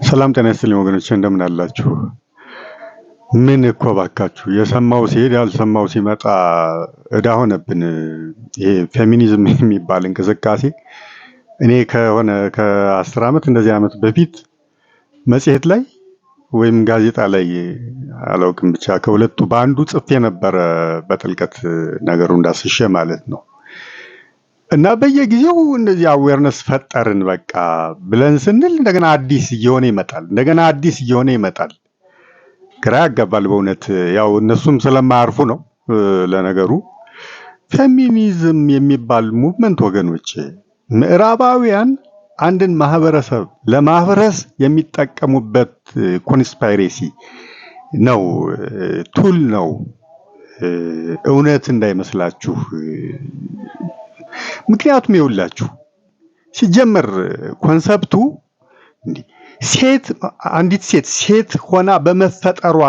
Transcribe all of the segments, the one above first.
ሰላም ጤና ይስጥልኝ ወገኖቼ እንደምን አላችሁ? ምን እኮ ባካችሁ የሰማው ሲሄድ ያልሰማው ሲመጣ እዳ ሆነብን። ይሄ ፌሚኒዝም የሚባል እንቅስቃሴ እኔ ከሆነ ከ10 ዓመት እንደዚህ ዓመት በፊት መጽሔት ላይ ወይም ጋዜጣ ላይ አላውቅም ብቻ ከሁለቱ በአንዱ ጽፌ ነበረ በጥልቀት ነገሩ እንዳስሼ ማለት ነው። እና በየጊዜው እንደዚህ አዌርነስ ፈጠርን በቃ ብለን ስንል እንደገና አዲስ እየሆነ ይመጣል። ግራ ያጋባል በእውነት ያው እነሱም ስለማያርፉ ነው። ለነገሩ ፌሚኒዝም የሚባል ሙቭመንት ወገኖች ምዕራባውያን አንድን ማህበረሰብ ለማፍረስ የሚጠቀሙበት ኮንስፓይሬሲ ነው፣ ቱል ነው። እውነት እንዳይመስላችሁ። ምክንያቱም ይኸውላችሁ ሲጀመር ኮንሰፕቱ አንዲት ሴት ሆና በመፈጠሯ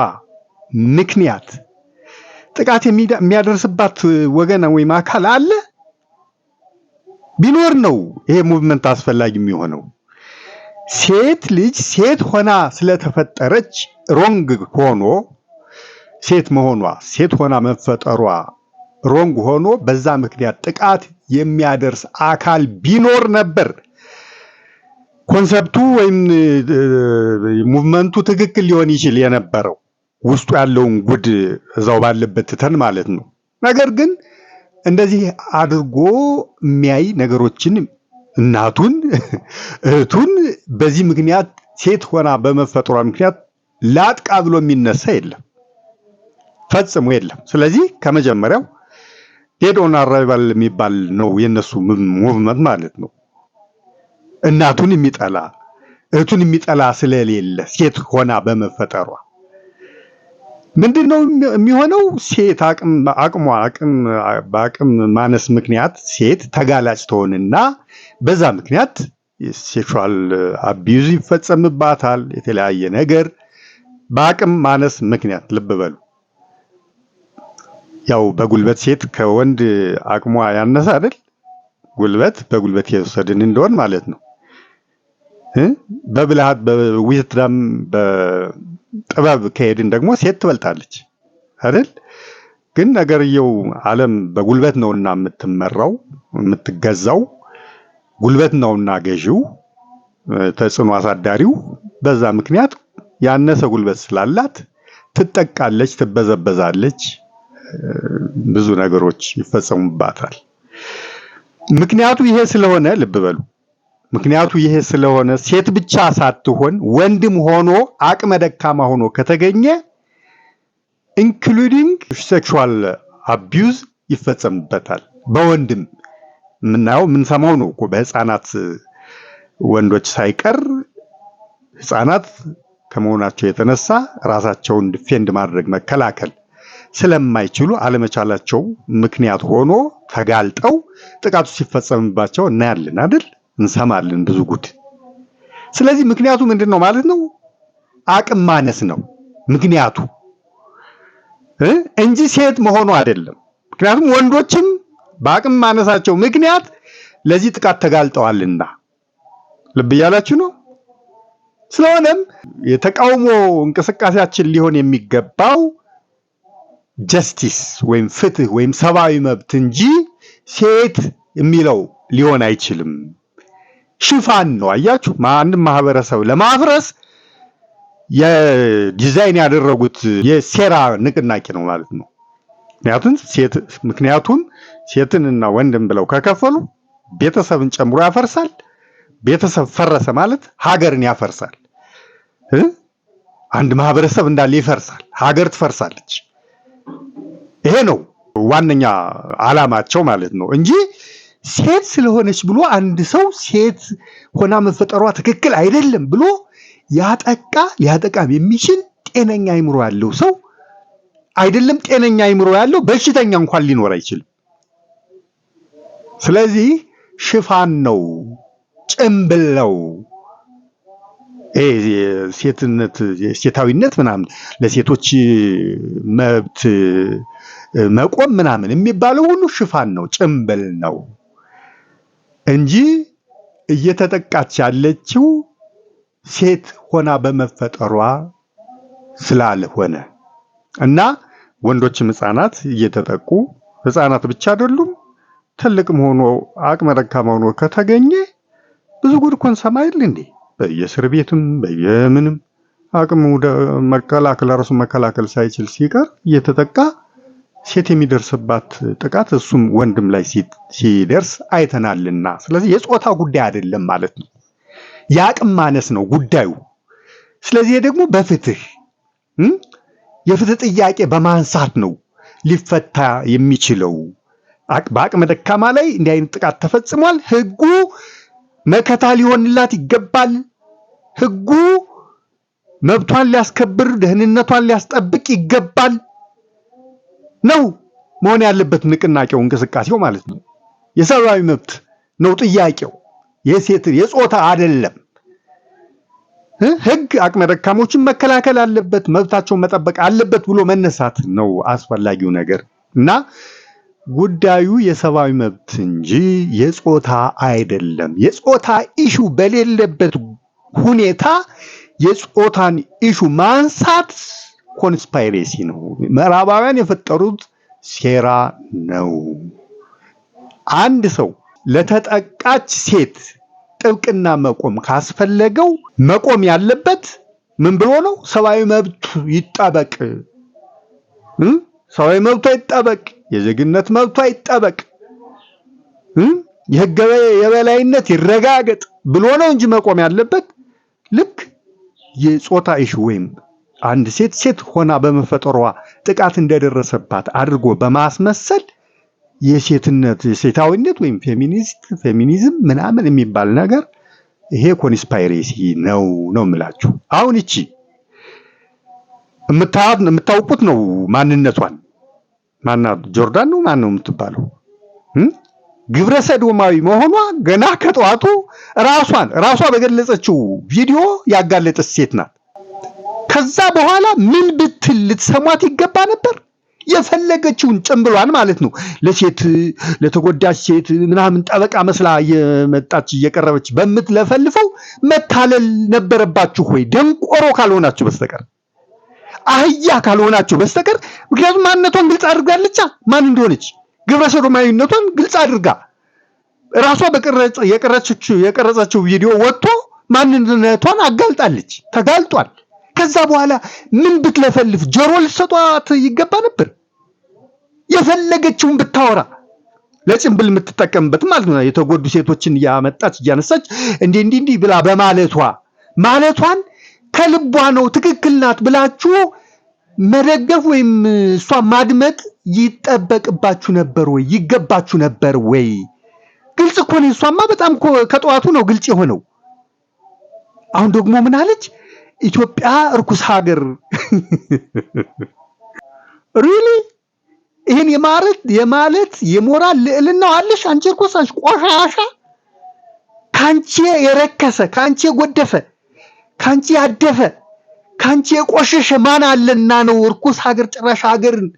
ምክንያት ጥቃት የሚያደርስባት ወገን ወይም አካል አለ ቢኖር ነው ይሄ ሙቭመንት አስፈላጊ የሚሆነው። ሴት ልጅ ሴት ሆና ስለተፈጠረች ሮንግ ሆኖ ሴት ሆና መፈጠሯ ሮንግ ሆኖ በዛ ምክንያት ጥቃት የሚያደርስ አካል ቢኖር ነበር ኮንሰፕቱ ወይም ሙቭመንቱ ትክክል ሊሆን ይችል የነበረው ውስጡ ያለውን ጉድ እዛው ባለበት ትተን ማለት ነው። ነገር ግን እንደዚህ አድርጎ የሚያይ ነገሮችን እናቱን እህቱን በዚህ ምክንያት ሴት ሆና በመፈጠሯ ምክንያት ላጥቃ ብሎ የሚነሳ የለም፣ ፈጽሞ የለም። ስለዚህ ከመጀመሪያው ዴድ ኦን አራይቫል የሚባል ነው የነሱ ሙቭመንት ማለት ነው። እናቱን የሚጠላ እህቱን የሚጠላ ስለሌለ ሴት ሆና በመፈጠሯ ምንድነው የሚሆነው? ሴት በአቅም ማነስ ምክንያት ሴት ተጋላጭ ትሆንና በዛ ምክንያት ሴክሹዋል አቢዩዝ ይፈጸምባታል። የተለያየ ነገር በአቅም ማነስ ምክንያት ልብ በሉ። ያው በጉልበት ሴት ከወንድ አቅሟ ያነሰ አይደል? በጉልበት የወሰድን እንደሆን ማለት ነው። በብልሃት በዊዝደም በጥበብ ከሄድን ደግሞ ሴት ትበልጣለች አይደል? ግን ነገርየው ዓለም በጉልበት ነውና የምትመራው የምትገዛው ጉልበት ነውና ገዢው ተጽዕኖ አሳዳሪው በዛ ምክንያት ያነሰ ጉልበት ስላላት ትጠቃለች፣ ትበዘበዛለች፣ ብዙ ነገሮች ይፈጸሙባታል። ምክንያቱ ይሄ ስለሆነ ልብ በሉ። ምክንያቱ ይሄ ስለሆነ ሴት ብቻ ሳትሆን ወንድም ሆኖ አቅመ ደካማ ሆኖ ከተገኘ ኢንክሉዲንግ ሴክሹዋል አቢዩዝ ይፈጸምበታል። በወንድም የምንሰማው ነው እኮ በህፃናት ወንዶች ሳይቀር ህፃናት ከመሆናቸው የተነሳ ራሳቸውን ዲፌንድ ማድረግ መከላከል ስለማይችሉ አለመቻላቸው ምክንያት ሆኖ ተጋልጠው ጥቃቱ ሲፈጸምባቸው እናያለን አይደል? እንሰማለን ብዙ ጉድ። ስለዚህ ምክንያቱ ምንድነው ማለት ነው? አቅም ማነስ ነው ምክንያቱ እንጂ ሴት መሆኑ አይደለም። ምክንያቱም ወንዶችም በአቅም ማነሳቸው ምክንያት ለዚህ ጥቃት ተጋልጠዋልና ልብ እያላችሁ ነው። ስለሆነም የተቃውሞ እንቅስቃሴያችን ሊሆን የሚገባው ጀስቲስ ወይም ፍትህ ወይም ሰብአዊ መብት እንጂ ሴት የሚለው ሊሆን አይችልም። ሽፋን ነው። አያችሁ፣ አንድን ማህበረሰብ ለማፍረስ የዲዛይን ያደረጉት የሴራ ንቅናቄ ነው ማለት ነው። ምክንያቱም ሴትንና ወንድን ብለው ከከፈሉ ቤተሰብን ጨምሮ ያፈርሳል። ቤተሰብ ፈረሰ ማለት ሀገርን ያፈርሳል። አንድ ማህበረሰብ እንዳለ ይፈርሳል፣ ሀገር ትፈርሳለች። ይሄ ነው ዋነኛ ዓላማቸው ማለት ነው እንጂ ሴት ስለሆነች ብሎ አንድ ሰው ሴት ሆና መፈጠሯ ትክክል አይደለም ብሎ ሊያጠቃም የሚችል ጤነኛ አይምሮ ያለው ሰው አይደለም። ጤነኛ አይምሮ ያለው በሽተኛ እንኳን ሊኖር አይችልም። ስለዚህ ሽፋን ነው፣ ጭምብል ነው። ሴታዊነት ምናምን ለሴቶች መብት መቆም ምናምን የሚባለው ሁሉ ሽፋን ነው፣ ጭምብል ነው እንጂ እየተጠቃች ያለችው ሴት ሆና በመፈጠሯ ስላልሆነ እና ወንዶችም ህፃናት እየተጠቁ ህፃናት ብቻ አይደሉም ትልቅም ሆኖ አቅመ ደካማ ሆኖ ከተገኘ ብዙ ጉድ እኮ እንሰማለን እንዴ በየእስር ቤትም በየምንም አቅሙ መከላከል ራሱ መከላከል ሳይችል ሲቀር እየተጠቃ ሴት የሚደርስባት ጥቃት እሱም ወንድም ላይ ሲደርስ አይተናልና ስለዚህ የጾታ ጉዳይ አይደለም ማለት ነው የአቅም ማነስ ነው ጉዳዩ ስለዚህ ደግሞ በፍትህ የፍትህ ጥያቄ በማንሳት ነው ሊፈታ የሚችለው በአቅመ ደካማ ላይ እንዲህ አይነት ጥቃት ተፈጽሟል ህጉ መከታ ሊሆንላት ይገባል ህጉ መብቷን ሊያስከብር ደህንነቷን ሊያስጠብቅ ይገባል ነው መሆን ያለበት ንቅናቄው እንቅስቃሴው ማለት ነው የሰብአዊ መብት ነው ጥያቄው የሴት የጾታ አይደለም ህግ አቅመ ደካሞችን መከላከል አለበት መብታቸውን መጠበቅ አለበት ብሎ መነሳት ነው አስፈላጊው ነገር እና ጉዳዩ የሰብአዊ መብት እንጂ የጾታ አይደለም የጾታ ኢሹ በሌለበት ሁኔታ የጾታን ኢሹ ማንሳት ኮንስፓይሬሲ ነው ምዕራባውያን የፈጠሩት ሴራ ነው አንድ ሰው ለተጠቃች ሴት ጥብቅና መቆም ካስፈለገው መቆም ያለበት ምን ብሎ ነው ሰብአዊ መብት ይጠበቅ ሰብአዊ መብት ይጠበቅ የዜግነት መብት ይጠበቅ የህግ የበላይነት ይረጋገጥ ብሎ ነው እንጂ መቆም ያለበት ልክ የጾታ ኢሹ ወይም አንድ ሴት ሆና በመፈጠሯ ጥቃት እንደደረሰባት አድርጎ በማስመሰል የሴትነት የሴታዊነት ወይም ፌሚኒዝም ምናምን የሚባል ነገር ይሄ ኮንስፓይሬሲ ነው የምላችሁ አሁን እቺ የምታውቁት ነው ማንነቷን ማናት ጆርዳን ነው ማን ነው የምትባለው ግብረ ሰዶማዊ መሆኗ ገና ከጧቱ ራሷ በገለጸችው ቪዲዮ ያጋለጠች ሴት ናት ከዛ በኋላ ምን ብትል ልትሰማት ይገባ ነበር የፈለገችውን ጭምብሏን ማለት ነው ለሴት ለተጎዳች ሴት ምናምን ጠበቃ መስላ የመጣች እየቀረበች በመትለፈልፈው መታለል ነበረባችሁ ወይ ደንቆሮ ካልሆናችሁ በስተቀር አህያ ካልሆናችሁ በስተቀር ምክንያቱም ማንነቷን ግልጽ አድርጋለች ማን እንደሆነች ግብረ ሰዶማዊነቷን ግልጽ አድርጋ ራሷ የቀረጸችው ቪዲዮ ወጥቶ ማንነቷን አጋልጣለች ተጋልጧል ከዛ በኋላ ምን ብትለፈልፍ ጆሮ ልሰጧት ይገባ ነበር የፈለገችውን ብታወራ ለጭምብል የምትጠቀምበት ማለት ነው የተጎዱ ሴቶችን ያመጣች ያነሳች እንዴ ብላ ማለቷን ከልቧ ነው ትክክል ናት ብላችሁ መደገፍ ወይም እሷ ማድመጥ ይጠበቅባችሁ ነበር ወይ ይገባችሁ ነበር ወይ ግልጽ እኮ ነው እሷማ በጣም ከጧቱ ነው ግልጽ የሆነው አሁን ደግሞ ምን አለች ኢትዮጵያ እርኩስ ሀገር ሪሊ ይሄን የማለት የሞራል ልዕልና አለሽ አንቺ እርኩሳሽ ቆሻሻ ካንቺ የረከሰ ካንቺ የጎደፈ ካንቺ ያደፈ ካንቺ የቆሸሸ ማን አለና ነው እርኩስ ሀገር ጭራሽ ሀገርን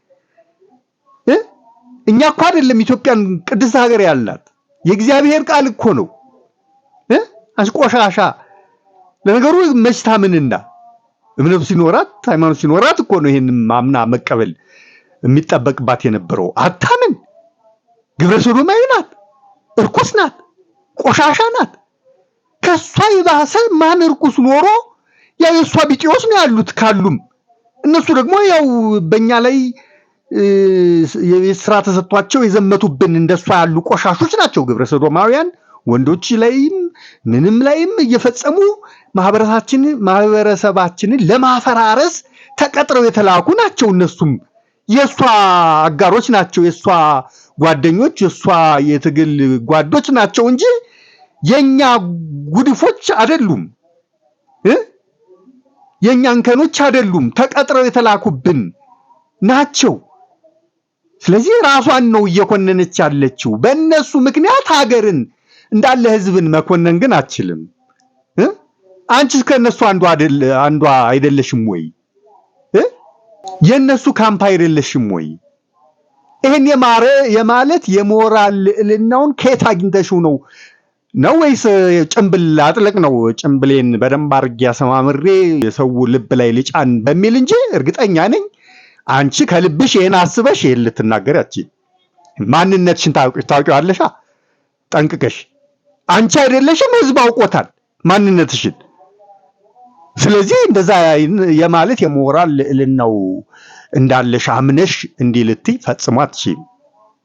እኛ እኮ አይደለም ኢትዮጵያን ቅድስት ሀገር ያላት የእግዚአብሔር ቃል እኮ ነው አንቺ ቆሻሻ ለነገሩ መሽታምንና እምነቱ ሲኖራት ሃይማኖት ሲኖራት እኮ ነው ይሄን ማምና መቀበል የሚጠበቅባት የነበረው አታምን ግብረ ሰዶማዊ ናት እርኩስ ናት ቆሻሻ ናት ከሷ ይባሰ ማን እርኩስ ኖሮ ያ የሷ ቢጤዎች ነው ያሉት ካሉም እነሱ ደግሞ ያው በእኛ ላይ የስራ ተሰጥቷቸው የዘመቱብን እንደሷ ያሉ ቆሻሾች ናቸው ግብረ ሰዶማውያን ወንዶች ላይም ምንም ላይም እየፈጸሙ ማህበረሰባችንን ለማፈራረስ ተቀጥረው የተላኩ ናቸው እነሱም የሷ አጋሮች ናቸው የሷ ጓደኞች የሷ የትግል ጓዶች ናቸው እንጂ የኛ ጉድፎች አይደሉም የኛ እንከኖች አይደሉም ተቀጥረው የተላኩብን ናቸው ስለዚህ ራሷን ነው እየኮነነች ያለችው በእነሱ ምክንያት ሀገርን እንዳለ ህዝብን መኮነን ግን አትችልም አንቺስ ከነሱ አንዷ አይደለሽም ወይ የነሱ ካምፕ አይደለሽም ወይ ይሄን የማለት የሞራል ልዕልናውን ከየት አግኝተሽው ነው ነው ወይስ ጭምብል አጥለቅ ነው? ጭምብሌን በደንብ አድርጌ አሰማምሬ የሰው ልብ ላይ ልጫን በሚል እንጂ እርግጠኛ ነኝ አንቺ ከልብሽ ይሄን አስበሽ ይሄን ልትናገሪ አትችይም። ማንነትሽን ታውቂዋለሽ ጠንቅቀሽ። አንቺ አይደለሽም፣ ህዝብ አውቆታል ማንነትሽን። ስለዚህ እንደዛ የማለት የሞራል ልዕልናው እንዳለሽ አምነሽ እንዲህ ልትይ ፈጽሞ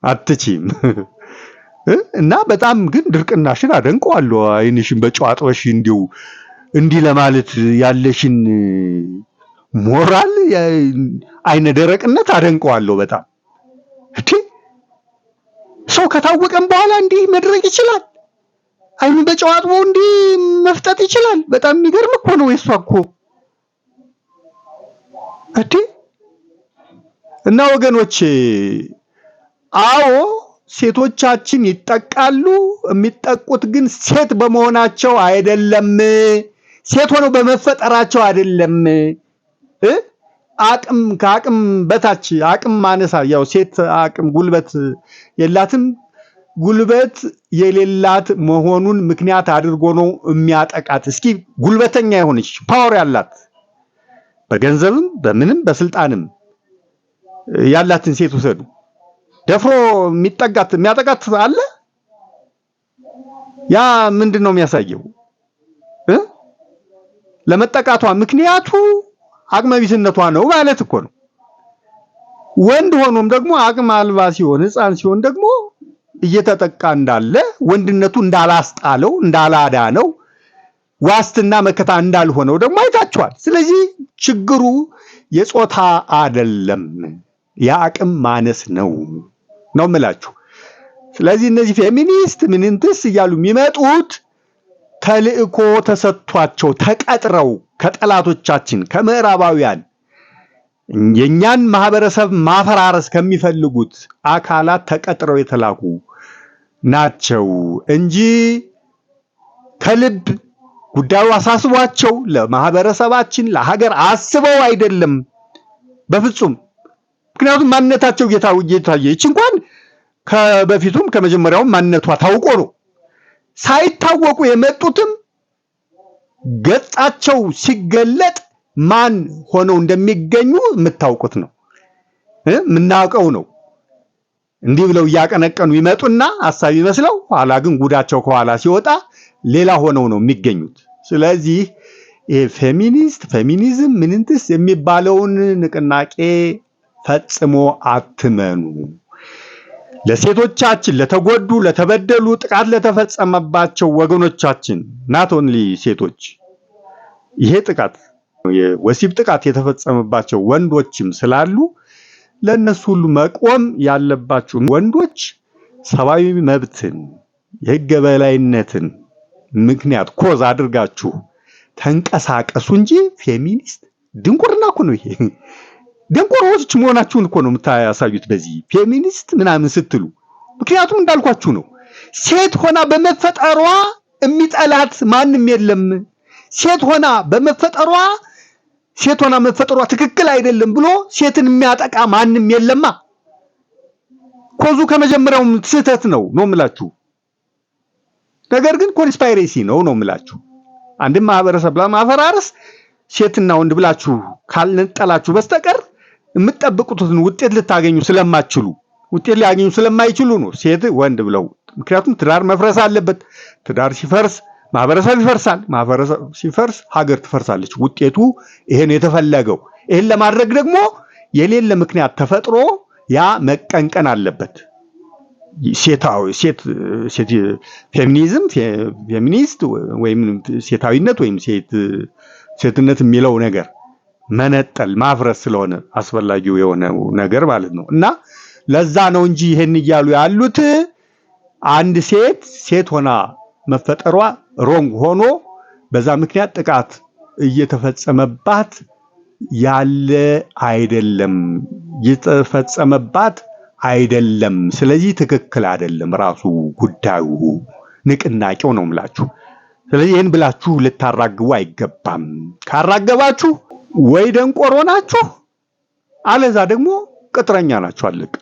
አትችይም። እና በጣም ግን ድርቅናሽን አደንቀዋለሁ። አይንሽን በጨዋጥበሽ እንዲህ ለማለት ያለሽን ሞራል አይነ ደረቅነት አደንቀዋለሁ በጣም። ሰው ከታወቀም በኋላ እንዲህ መድረቅ ይችላል። አይኑን በጨዋጥቦ እንዲህ መፍጠጥ ይችላል። በጣም የሚገርም እኮ ነው የሷ እኮ እና ወገኖች፣ አዎ ሴቶቻችን ይጠቃሉ። የሚጠቁት ግን ሴት በመሆናቸው አይደለም፣ ሴት ሆነው በመፈጠራቸው አይደለም። ከአቅም በታች አቅም ማነሳ፣ ያው ሴት አቅም ጉልበት የላትም። ጉልበት የሌላት መሆኑን ምክንያት አድርጎ ነው የሚያጠቃት። እስኪ ጉልበተኛ የሆነች ፓወር ያላት በገንዘብም በምንም በስልጣንም ያላትን ሴት ውሰዱ። ደፍሮ የሚያጠቃት አለ? ያ ምንድን ነው የሚያሳየው? ለመጠቃቷ ምክንያቱ አቅመቢስነቷ ነው ማለት እኮ ነው። ወንድ ሆኖም ደግሞ አቅም አልባ ሲሆን፣ ሕፃን ሲሆን ደግሞ እየተጠቃ እንዳለ፣ ወንድነቱ እንዳላስጣለው እንዳላዳነው፣ ዋስትና መከታ እንዳልሆነው ደግሞ አይታችኋል። ስለዚህ ችግሩ የጾታ አይደለም፣ የአቅም ማነስ ነው የምላችሁ። ስለዚህ እነዚህ ፌሚኒስት ምንንትስ እያሉ የሚመጡት ተልእኮ ተሰጥቷቸው ተቀጥረው ከጠላቶቻችን ከምዕራባውያን የኛን ማህበረሰብ ማፈራረስ ከሚፈልጉት አካላት ተቀጥረው የተላኩ ናቸው እንጂ ከልብ ጉዳዩ አሳስቧቸው ለማህበረሰባችን ለሀገር አስበው አይደለም በፍጹም። ምክንያቱም ማንነታቸው እየታየች እንኳን ከበፊቱም ከመጀመሪያውም ማንነቷ ታውቆ ነው። ሳይታወቁ የመጡትም ገጻቸው ሲገለጥ ማን ሆነው እንደሚገኙ የምታውቁት ነው፣ የምናውቀው ነው። እንዲህ ብለው እያቀነቀኑ ይመጡና ሐሳብ ይመስለው ኋላ ግን ጉዳቸው ከኋላ ሲወጣ ሌላ ሆነው ነው የሚገኙት። ስለዚህ ፌሚኒዝም ምንንትስ የሚባለውን ንቅናቄ ፈጽሞ አትመኑ። ለሴቶቻችን ለተጎዱ ለተበደሉ ጥቃት ለተፈጸመባቸው ወገኖቻችን ናት ኦንሊ ሴቶች ይሄ ጥቃት የወሲብ ጥቃት የተፈጸመባቸው ወንዶችም ስላሉ ለነሱ ሁሉ መቆም ያለባችሁ ወንዶች ሰብአዊ መብትን የሕግ የበላይነትን ምክንያት ኮዝ አድርጋችሁ ተንቀሳቀሱ እንጂ ፌሚኒስት ድንቁርና እኮ ነው። ይሄ ደንቆሮች መሆናችሁን እኮ ነው የምታሳዩት በዚህ ፌሚኒስት ምናምን ስትሉ። ምክንያቱም እንዳልኳችሁ ነው፣ ሴት ሆና በመፈጠሯ የሚጠላት ማንም የለም። ሴት ሆና መፈጠሯ ትክክል አይደለም ብሎ ሴትን የሚያጠቃ ማንም የለማ። ኮዙ ከመጀመሪያውም ስህተት ነው የምላችሁ። ነገር ግን ኮንስፓይሬሲ ነው የምላችሁ። አንድም ማህበረሰብ ለማፈራረስ ሴትና ወንድ ብላችሁ ካልነጠላችሁ በስተቀር የምትጠብቁትን ውጤት ልታገኙ ስለማትችሉ ውጤት ሊያገኙ ስለማይችሉ ነው ሴት ወንድ ብለው። ምክንያቱም ትዳር መፍረስ አለበት። ትዳር ሲፈርስ ማህበረሰብ ይፈርሳል። ማህበረሰብ ሲፈርስ ሀገር ትፈርሳለች። ውጤቱ ይሄን የተፈለገው። ይሄን ለማድረግ ደግሞ የሌለ ምክንያት ተፈጥሮ ያ መቀንቀን አለበት። ፌሚኒስት ወይም ሴታዊነት ወይም ሴትነት የሚለው ነገር መነጠል ማፍረስ ስለሆነ አስፈላጊው የሆነው ነገር ማለት ነው። እና ለዛ ነው እንጂ ይሄን እያሉ ያሉት አንድ ሴት ሆና መፈጠሯ ሮንግ ሆኖ በዛ ምክንያት ጥቃት እየተፈጸመባት ያለ አይደለም፣ እየተፈጸመባት አይደለም። ስለዚህ ትክክል አይደለም ራሱ ጉዳዩ ንቅናቄው ነው የምላችሁ። ስለዚህ ይህን ብላችሁ ልታራግቡ አይገባም። ካራገባችሁ ወይ ደንቆሮ ናችሁ፣ አለዛ ደግሞ ቅጥረኛ ናችሁ። አለቀ።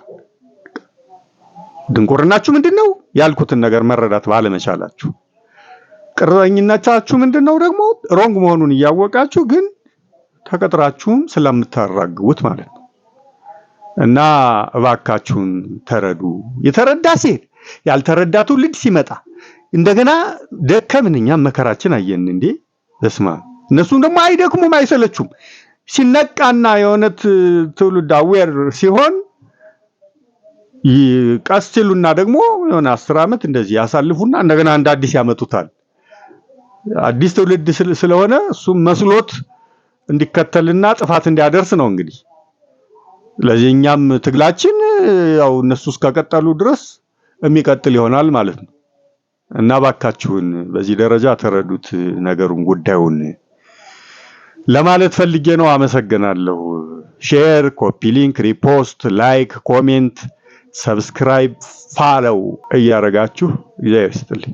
ድንቁርናችሁ ምንድነው? ያልኩትን ነገር መረዳት ባለመቻላችሁ። ቅርረኝነታችሁ ምንድነው ደግሞ ሮንግ መሆኑን እያወቃችሁ ግን ተቀጥራችሁም ስለምታራግቡት ማለት ነው። እና እባካችሁን ተረዱ። የተረዳ ሲሄድ ያልተረዳ ትውልድ ሲመጣ እንደገና ደከምን፣ እኛም መከራችን አየን እንዴ በስማ እነሱም ደግሞ አይደክሙም አይሰለቹም። ሲነቃና የሆነት ትውልድ አዌር ሲሆን ይቀስሉና ደግሞ የሆነ 10 ዓመት እንደዚህ ያሳልፉና እንደገና እንደ አዲስ ያመጡታል። አዲስ ትውልድ ስለሆነ እሱም መስሎት እንዲከተልና ጥፋት እንዲያደርስ ነው እንግዲህ። ለዚህኛም ትግላችን ያው እነሱ እስከቀጠሉ ድረስ የሚቀጥል ይሆናል ማለት ነው። እና ባካችሁን በዚህ ደረጃ ተረዱት ነገሩን ጉዳዩን ለማለት ፈልጌ ነው። አመሰግናለሁ። ሼር፣ ኮፒ ሊንክ፣ ሪፖስት፣ ላይክ፣ ኮሜንት፣ ሰብስክራይብ፣ ፋሎው እያረጋችሁ እግዚአብሔር ይስጥልኝ።